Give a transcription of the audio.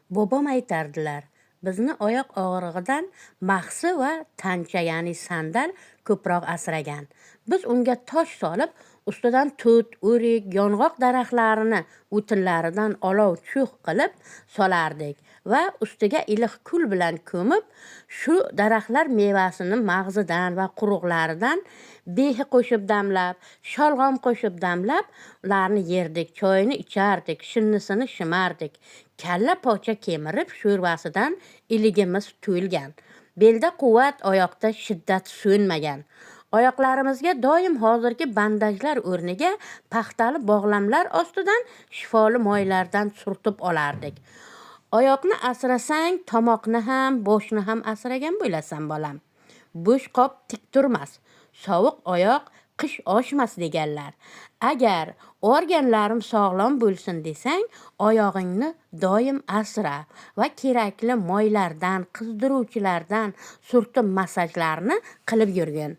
Bobom aytardilar, bizni oyoq og'rig'idan mahsi va tancha, ya'ni sandal ko'proq asragan. Biz unga tosh solib, ustidan tut, o'rik, yong'oq daraxtlarini o'tinlaridan olov chuh qilib solardik va ustiga iliq kul bilan ko'mib, shu daraxtlar mevasini mag'zidan va quruqlaridan behi qo'shib damlab, sholg'om qo'shib damlab, ularni yerdik, choyini ichardik, shinnisini shimardik. Kalla pocha kemirib, sho'rvasidan iligimiz to'lgan. Belda quvvat, oyoqda shiddat so'nmagan. Oyoqlarimizga doim hozirgi bandajlar o'rniga paxtali bog'lamlar ostidan shifoli moylardan surtib olardik. Oyoqni asrasang, tomoqni ham, boshni ham asragan bo'lasan, bolam. Bo'sh qop tik turmas, sovuq oyoq qish oshmas deganlar. Agar organlarim sog'lom bo'lsin desang, oyog'ingni doim asra va kerakli moylardan, qizdiruvchilardan surtib massajlarni qilib yurgin.